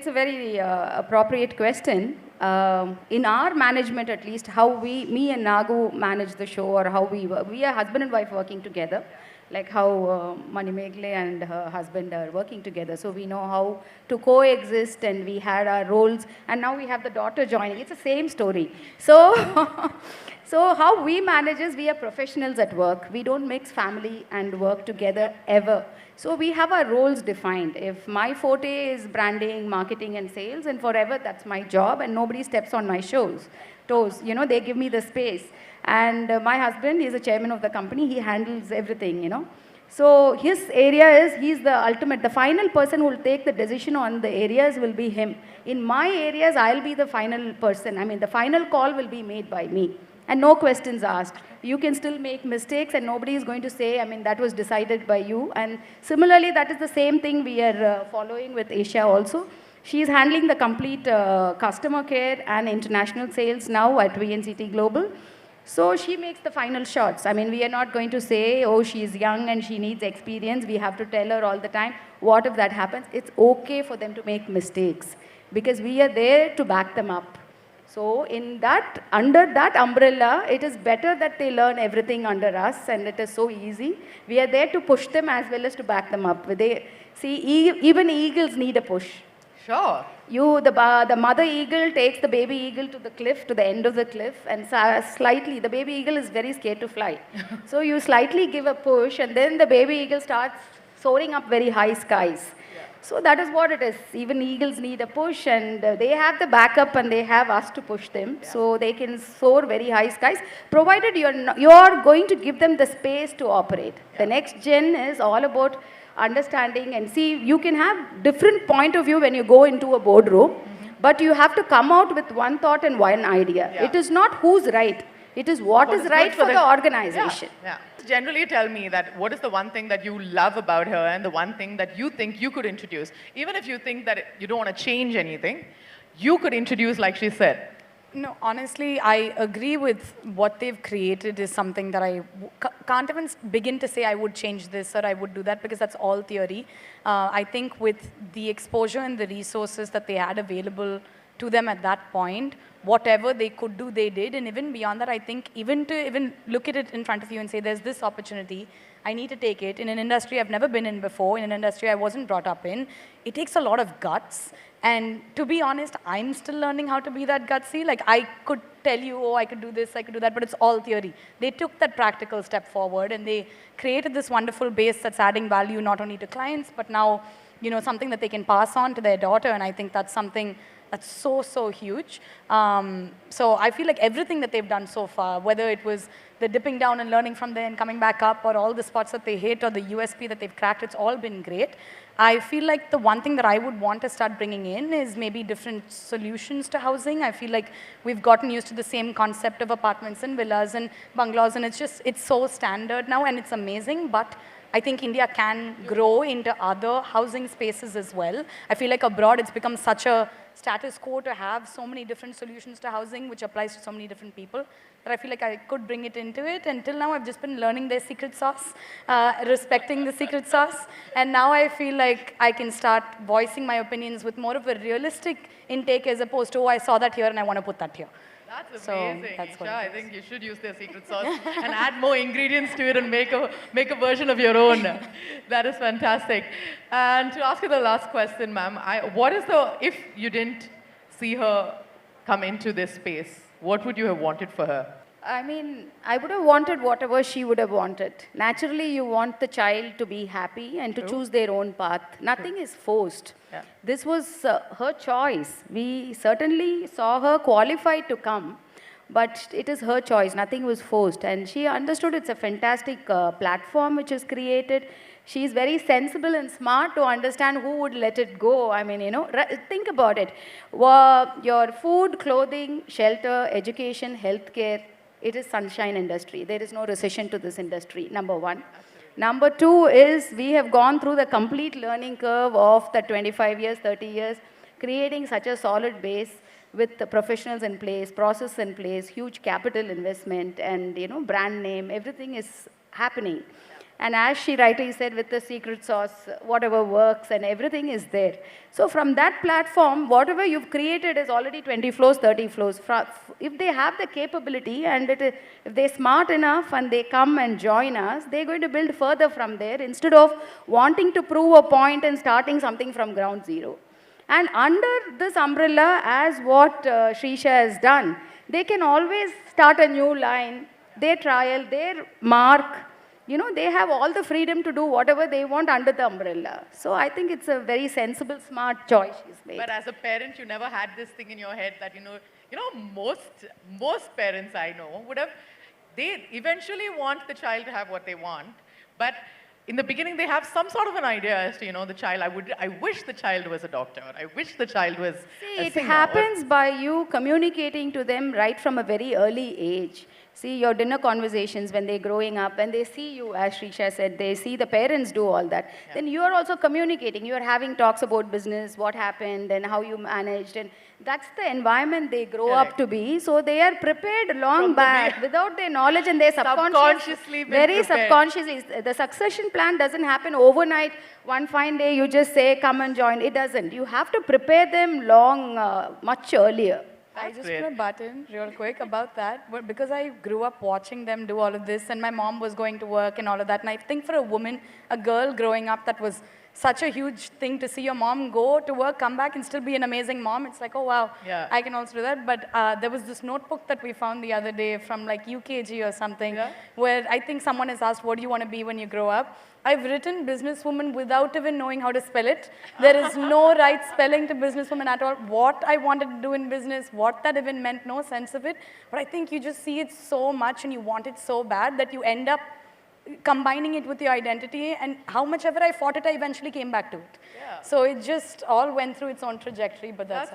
a very appropriate question. In our management, at least, how me and Nagu manage the show, or how we are husband and wife working together, like how Manimegle and her husband are working together. So we know how to coexist, and we had our roles, and now we have the daughter joining. It's the same story. So, so how we manage is we are professionals at work. We don't mix family and work together ever. So we have our roles defined. If my forte is branding, marketing, and sales, and forever that's my job, and nobody steps on my toes. You know, they give me the space. And my husband is the chairman of the company. He handles everything, you know. So his area is, he's the ultimate, the final person who will take the decision on the areas will be him. In my areas, I'll be the final person. I mean, the final call will be made by me. And no questions asked. You can still make mistakes, and nobody is going to say, I mean, that was decided by you. And similarly, that is the same thing we are following with Isha also. She is handling the complete customer care and international sales now at VNCT Global. So she makes the final shots. I mean, we are not going to say, oh, she's young and she needs experience. We have to tell her all the time, what if that happens? It's okay for them to make mistakes, because we are there to back them up. So in that, under that umbrella, it is better that they learn everything under us, and it is so easy. We are there to push them as well as to back them up. Even eagles need a push. Sure. The mother eagle takes the baby eagle to the cliff, to the end of the cliff, and slightly, the baby eagle is very scared to fly. So you slightly give a push, and then the baby eagle starts soaring up very high skies. So that is what it is. Even eagles need a push, and they have the backup, and they have us to push them. Yeah. So they can soar very high skies, provided you're going to give them the space to operate. Yeah. The next gen is all about understanding, and see, you can have different point of view when you go into a boardroom, but you have to come out with one thought and one idea. Yeah. It is not who's right. It is what is right for the organization. Yeah. Generally tell me that what is the one thing that you love about her, and the one thing that you think you could introduce. Even if you think that you don't want to change anything, you could introduce, like she said. No, honestly, I agree with what they've created is something that I can't even begin to say I would change this or I would do that, because that's all theory. I think with the exposure and the resources that they had available to them at that point, whatever they could do, they did. And even beyond that, I think even to look at it in front of you and say, there's this opportunity, I need to take it. In an industry I've never been in before, in an industry I wasn't brought up in, it takes a lot of guts. And to be honest, I'm still learning how to be that gutsy. Like, I could tell you, oh, I could do this, I could do that, but it's all theory. They took that practical step forward, and they created this wonderful base that's adding value not only to clients, but now, you know, something that they can pass on to their daughter. And I think that's something that's so, so huge. So I feel like everything that they've done so far, whether it was the dipping down and learning from there and coming back up, or all the spots that they hit, or the USP that they've cracked, it's all been great. I feel like the one thing that I would want to start bringing in is maybe different solutions to housing. I feel like we've gotten used to the same concept of apartments and villas and bungalows, and it's so standard now, and it's amazing, but I think India can grow into other housing spaces as well. I feel like abroad it's become such a status quo to have so many different solutions to housing, which applies to so many different people, that I feel like I could bring it into it. Until now, I've just been learning their secret sauce, respecting the secret sauce. And now I feel like I can start voicing my opinions with more of a realistic intake, as opposed to, oh, I saw that here and I want to put that here. That's amazing, so Isha. I think you should use their secret sauce and add more ingredients to it and make a version of your own. That is fantastic. And to ask you the last question, ma'am, if you didn't see her come into this space, what would you have wanted for her? I mean, I would have wanted whatever she would have wanted. Naturally, you want the child to be happy and to choose their own path. Nothing is forced. Yeah. This was her choice. We certainly saw her qualified to come, but it is her choice. Nothing was forced. And she understood it's a fantastic platform which is created. She is very sensible and smart to understand who would let it go. I mean, you know, think about it. Your food, clothing, shelter, education, healthcare, it is sunshine industry. There is no recession to this industry, number one. Absolutely. Number two is we have gone through the complete learning curve of the 25 years, 30 years, creating such a solid base with the professionals in place, process in place, huge capital investment, and, you know, brand name, everything is happening. And as she rightly said, with the secret sauce, whatever works and everything is there. So from that platform, whatever you've created is already 20 floors, 30 floors. If they have the capability and if they're smart enough and they come and join us, they're going to build further from there instead of wanting to prove a point and starting something from ground zero. And under this umbrella, as what Srisha has done, they can always start a new line, their trial, their mark. They have all the freedom to do whatever they want under the umbrella. So I think it's a very sensible, smart choice she's made. But as a parent, you never had this thing in your head that, most parents I know they eventually want the child to have what they want, but in the beginning, they have some sort of an idea as to, the child, I wish the child was a doctor, or I wish the child was a singer. It happens by you communicating to them right from a very early age. See, your dinner conversations when they're growing up, and they see you, as Srisha said, they see the parents do all that. Yeah. Then you are also communicating. You are having talks about business, what happened, and how you managed. And that's the environment they grow up to be. So they are prepared long back without their knowledge, and their subconsciously very subconsciously. The succession plan doesn't happen overnight. One fine day you just say, come and join. It doesn't. You have to prepare them much earlier. I just put a button real quick about that, but because I grew up watching them do all of this, and my mom was going to work and all of that, and I think for a woman, a girl growing up, that was such a huge thing to see your mom go to work, come back, and still be an amazing mom. It's like, oh wow, I can also do that. But there was this notebook that we found the other day from like UKG or something, where I think someone has asked, what do you want to be when you grow up? I've written businesswoman without even knowing how to spell it. There is no right spelling to businesswoman at all. What I wanted to do in business, what that even meant, no sense of it. But I think you just see it so much and you want it so bad that you end up combining it with your identity, and how much ever I fought it, I eventually came back to it. Yeah. So it just all went through its own trajectory, but that's